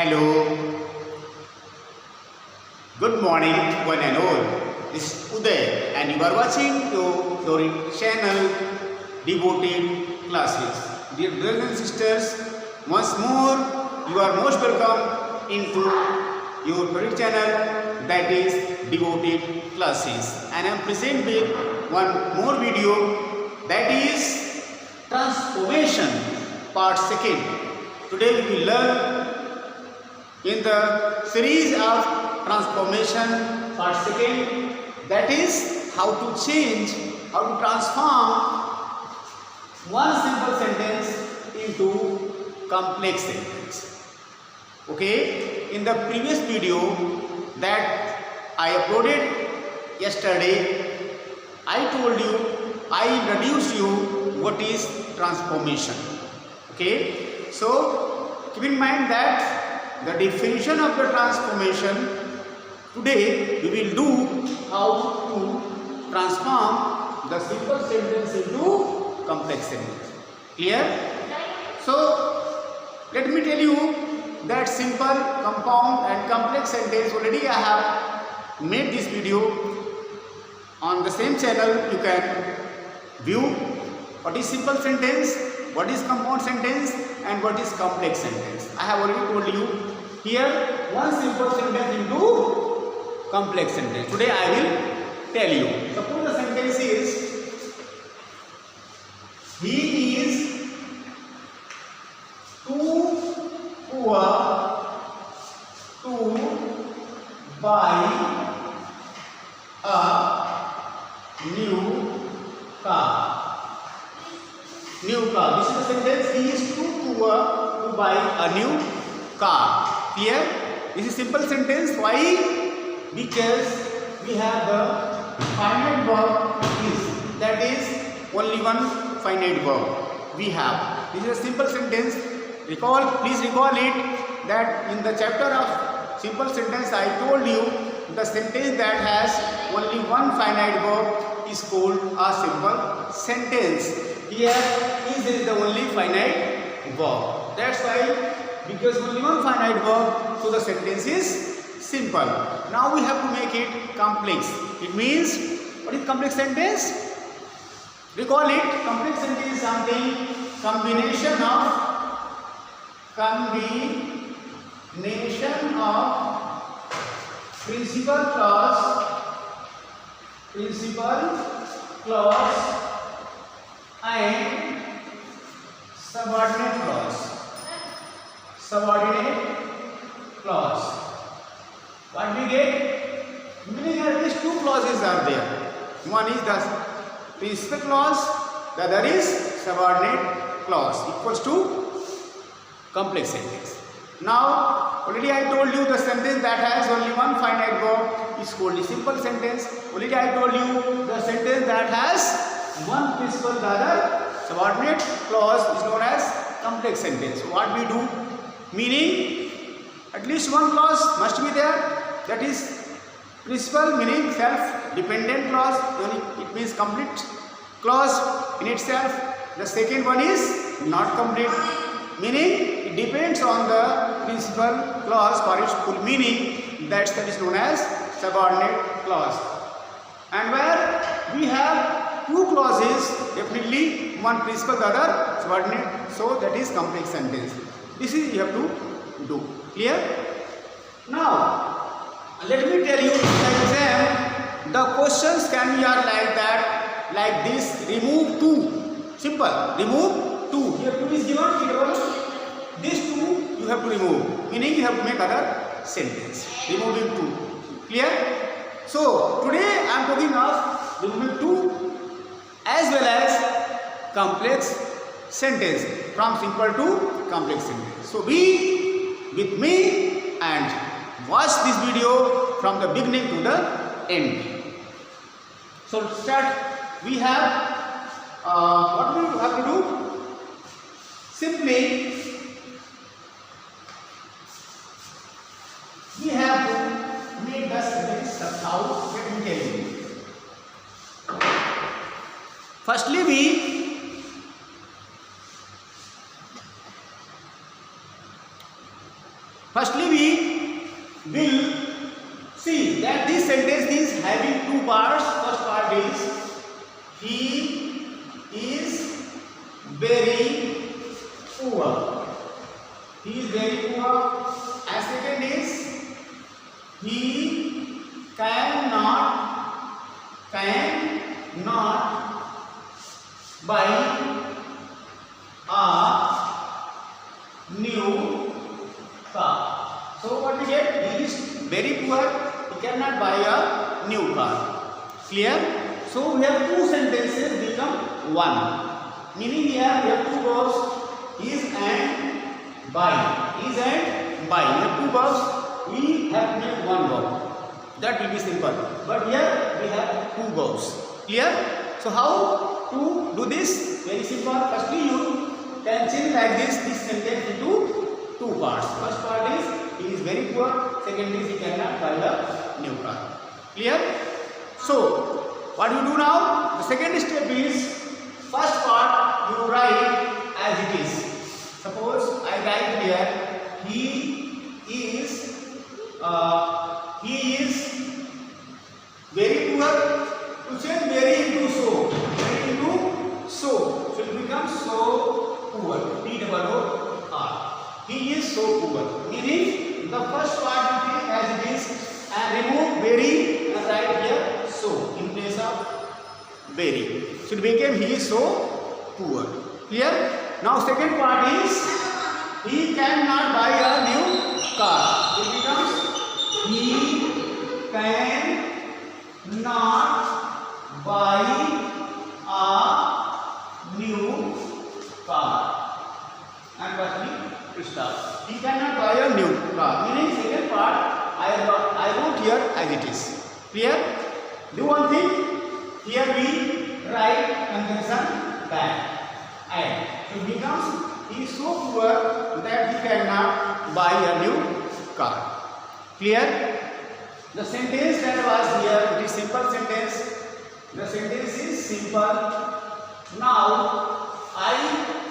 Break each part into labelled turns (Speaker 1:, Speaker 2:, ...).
Speaker 1: Hello, good morning one and all. This is Uday and you are watching your channel Devoted Classes. Dear brothers and sisters, once more you are most welcome into your favorite channel, that is Devoted Classes. And I am present with one more video, that is Transformation Part 2nd. Today we will learn in the series of Transformation Part 2nd, that is how to change, how to transform one simple sentence into complex sentence. Okay, in the previous video that I uploaded yesterday, I told you, I introduced you what is transformation. Okay, so keep in mind that the definition of the transformation, today we will do how to transform the simple sentence into complex sentence. Clear? So let me tell you that simple, compound and complex sentence, already I have made this video on the same channel. You can view what is simple sentence, what is compound sentence and what is complex sentence. I have already told you here one simple sentence into complex sentence. Today I will tell you. Suppose the sentence is, he is too poor to buy a new car. New car. This is the sentence. He is too poor to buy a new car. Clear? This is simple sentence. Why? Because we have the finite verb is. That is only one finite verb we have. This is a simple sentence. Please recall it that in the chapter of simple sentence I told you the sentence that has only one finite verb is called a simple sentence. Here is the only finite verb. That's why, because only one finite verb, so the sentence is simple. Now we have to make it complex. It means, what is complex sentence? Recall it. Complex sentence is something combination of principal clause and subordinate clause. What we get? Meaning at least two clauses are there. One is the principal clause, the other is subordinate clause, equals to complex sentence. Now already I told you the sentence that has only one finite verb is called a simple sentence. Already I told you the sentence that has one principal, the other subordinate clause is known as complex sentence. What we do? Meaning at least one clause must be there, that is principal, meaning self-dependent clause, it means complete clause in itself. The second one is not complete, meaning it depends on the principal clause for its full meaning. That is known as subordinate clause. And where we have two clauses, definitely one principal, the other subordinate, so that is complex sentence. This is you have to do. Clear? Now let me tell you in the exam the questions can be like that, like this: remove two. Simple. Remove two. Here two is given. This two you have to remove. Meaning you have to make other sentence. Removing two. Clear? So today I am talking of removing two as well as complex sentence, from simple to complex sentence. So be with me and watch this video from the beginning to the end. So start. We have what we have to do? Simply we have to make the sentence somehow. Let me tell you. Firstly, Firstly, we will see that this sentence is having two parts. First part is he is very poor. He is very poor. And second is he cannot buy a new car. So what we get? He is very poor. He cannot buy a new car. Clear? So we have two sentences become one. Meaning here we have two verbs. Is and buy. Is and buy. We have two verbs. We have made one verb. That will be simple. But here we have two verbs. Clear? So how to do this? Very simple. Firstly, you can change like this sentence into two parts. First part is he is very poor. Second is he cannot buy a new car. Clear? So what you do now? The second step is first part you write as it is. Suppose I write here he is very poor. To change very into so. Very into so. So it becomes so poor. P-O-O-R. He is so poor. Meaning the first part you take as it is and remove very and write here so in place of very. So it became he is so poor. Clear? Now second part is he cannot buy a new car. It becomes he cannot buy a new car. And firstly, stop. He cannot buy a new car. Meaning second part I wrote here as it is. Clear? Do one thing. Here we write conjunction that. And it becomes he is so poor that he cannot buy a new car. Clear? The sentence that was here, it is simple sentence. The sentence is simple. Now I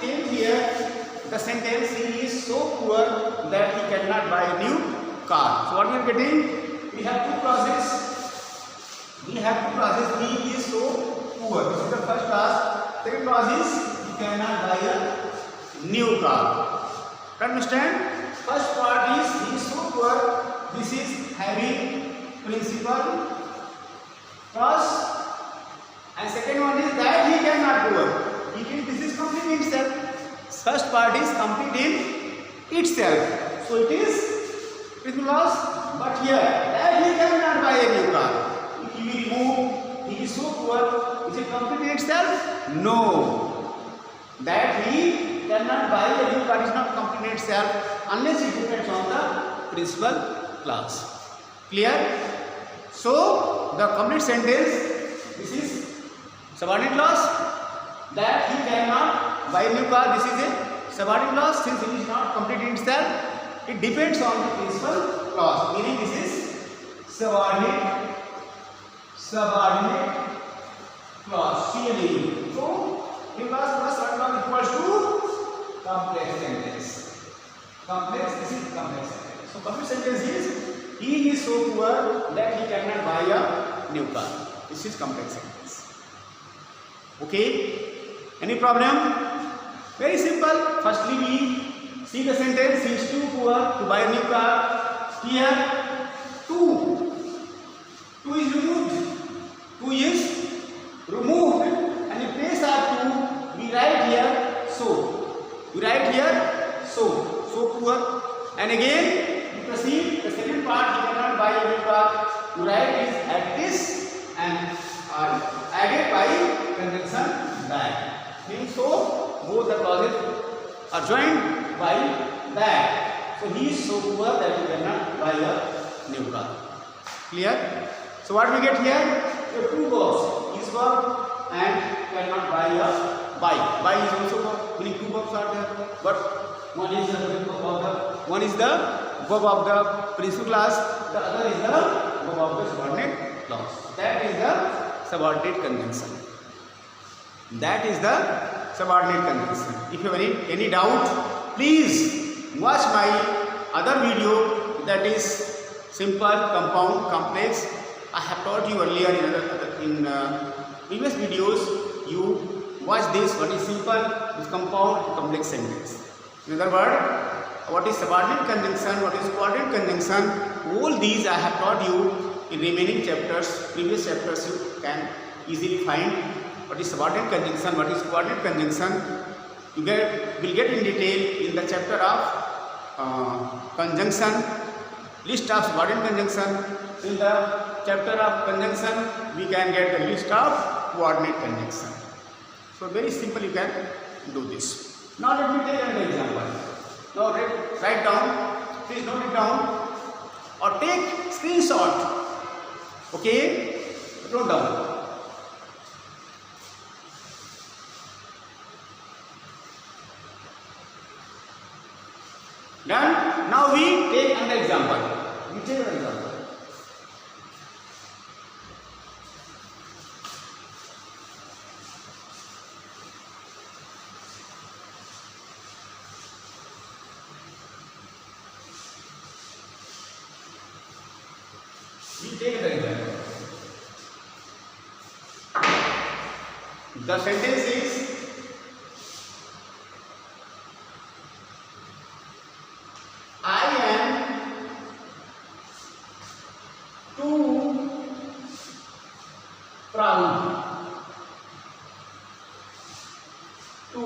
Speaker 1: think here the sentence he is so poor that he cannot buy a new car. So what we are getting? We have two clauses. He is so poor. This is the first clause. Second clause is he cannot buy a new car. Understand? First part is he is so poor. This is having principal clause. And second one is that he cannot poor. This is complete in itself. First part is complete in itself. So it is principal clause. But here that he cannot buy a new car. If we remove he is so poor, is it complete in itself? No. That he cannot buy a new car is not complete in itself unless it depends on the principal clause. Clear? So the complete sentence, this is subordinate clause. That he cannot buy a new car, this is a subordinate clause. Since it is not complete in itself, it depends on the principal clause. Meaning this is subordinate clause. CLE. So in clause plus subordinate clause equals to complex sentence. This is complex sentence. So complete sentence is he is so poor that he cannot buy a new car. This is complex sentence. Okay? Any problem? Very simple. Firstly, we see the sentence he is too poor to buy a new car. Here, two is removed. Two is removed, and in place of two, we write here so. So poor. And again, you proceed. The second part, you cannot buy a new car. You write is at this and added by conjunction that. Means so, both the clauses are joined by that. So he is so poor that he cannot buy a new car. Clear? So what we get here? The two verbs, is verb and cannot buy a buy. Buy is also verb. Meaning two verbs are there. But one is the verb of the principal clause. The other is the verb of the subordinate clause. That is the subordinate conjunction. If you have any doubt, please watch my other video, that is simple, compound, complex. I have taught you earlier in previous videos. You watch this. What is simple, what is compound, complex sentence. In other words, what is subordinate conjunction, what is coordinate conjunction. All these I have taught you in remaining chapters. Previous chapters you can easily find. What is subordinate conjunction, what is coordinate conjunction. You will get in detail in the chapter of conjunction, list of subordinate conjunction. In the chapter of conjunction, we can get the list of coordinate conjunction. So very simple, you can do this. Now let me take another example. Now write down, please note it down or take screenshot. Okay, note down. Done. Now we take another example. We take another example. We take another example. The sentence is, I am too proud to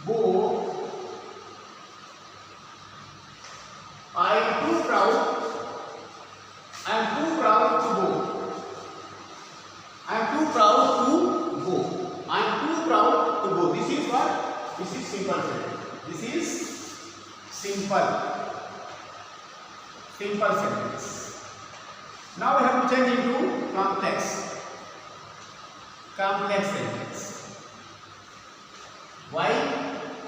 Speaker 1: go. I am too proud. I am too proud to go. I am too proud to go. I am too proud to go. This is what? This is simple sentence. This is simple. Simple sentence. Now we have to change into complex. Complex sentence. Why?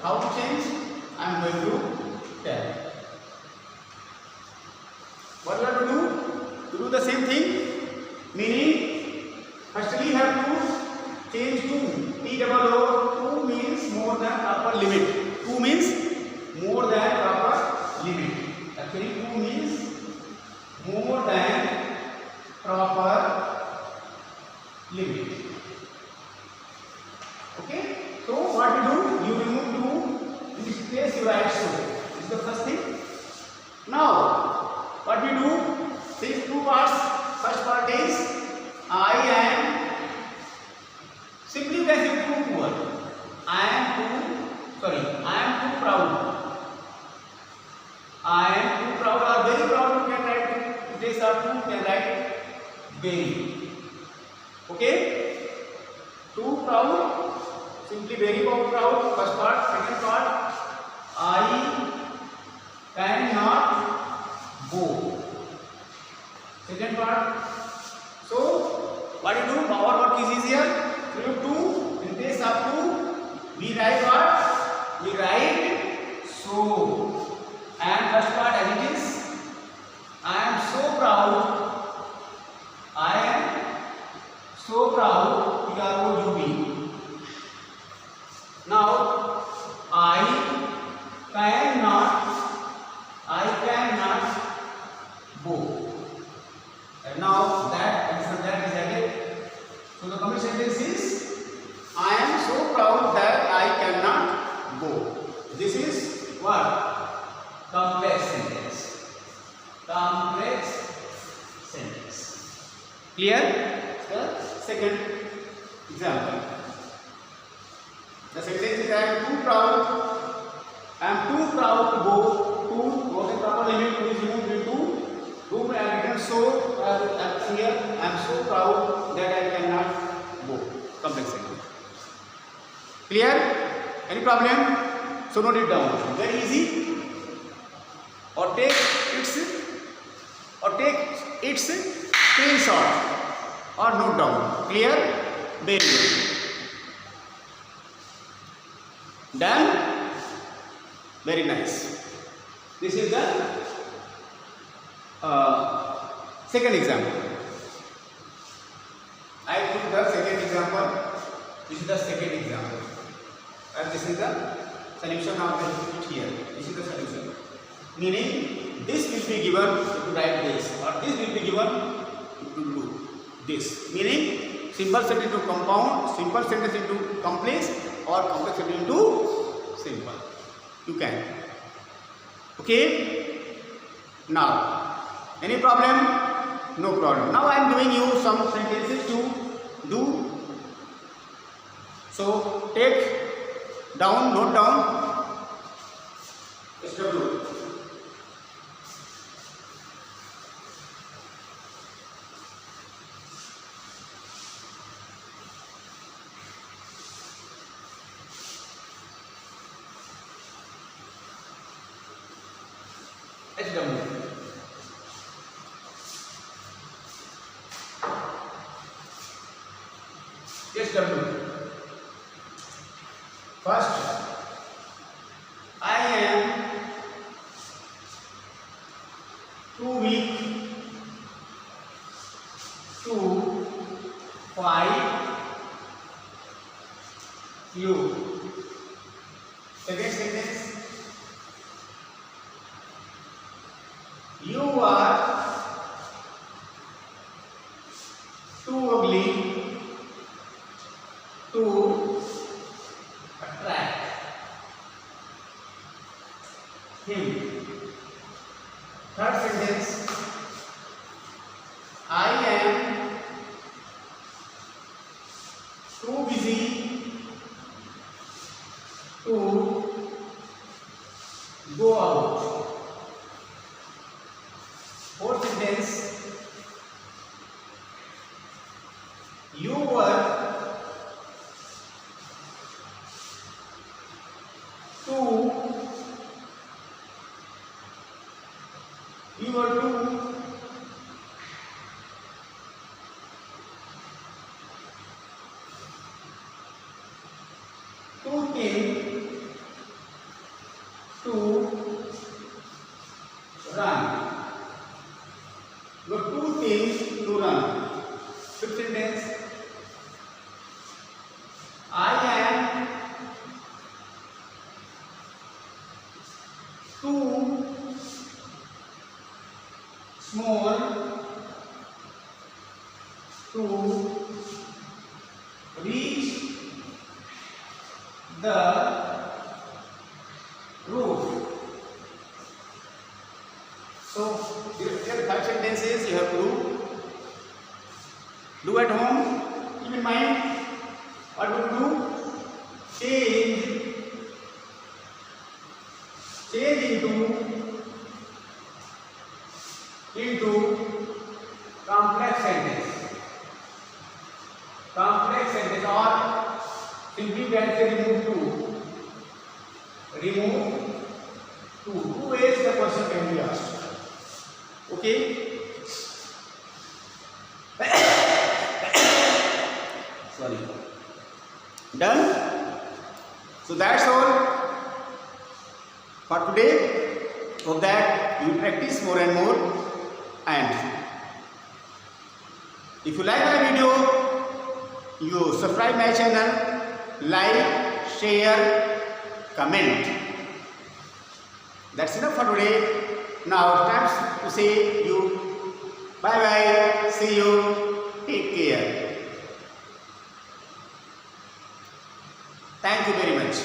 Speaker 1: How to change? I am going to tell. What we have to do? To do the same thing. Meaning, firstly, you have to change to T double O. 2 means more than proper limit. 2 means more than proper limit. Actually, 2 means more than proper limit. Okay? So, what you do? You remove 2. In this place, you write so. This is the first thing. Now, what we do? These two parts. First part is I am. Simply you can say too poor. I am too proud. I am too proud or very proud. You can write in place of too. You can write very. Okay? Too proud. Simply very proud. First part. Second part. I cannot go. Second part. So, what you do? Our work is easier. So, 2 in place of 2, we write what? We write so. And first part as it is. I am so proud. I am so proud. P-R-O-U-D. Now, I cannot go. And now that answer that is added. So the complete sentence is, I am so proud that I cannot go. This is what? Complex sentence. Complex sentence. Clear? The second example. The sentence is, I am too proud. I am too proud to go. To was a proper limit. Please remove into. Do I written so here. I am so proud that I cannot go. Complex sentence. Clear? Any problem? So note it down. Very easy. Or take its screenshot or note down. Clear? Very good. Done? Very nice. This is the second example. I took the second example. This is the second example. And this is solution of it here. This is the solution. Meaning this will be given to write this, or this will be given to do this. Meaning simple sentence into compound, simple sentence into complex, or complex sentence into simple. You can. Okay. Now, any problem? No problem. Now I am giving you some sentences to do. So take down, note down. SW. SW. First, I am too weak to fight you. Second sentence, you are too ugly to attract him. Third sentence, I am too busy to go out. Fourth sentence, you were too thin to run. You are too thin to run. Fifth sentence, I am too small to reach the roof. So, there are 5 sentences you have to do. Do at home. Keep in mind what we do. Change into complex sentence. Complex sentence, or simply we can say remove two. Remove two. Two ways the question can be asked. Okay. Sorry. Done. So that's all for today. Hope that you practice more and more. And if you like my video, you subscribe my channel, like, share, comment. That's enough for today. Now time to say you bye bye. See you. Take care. Thank you very much.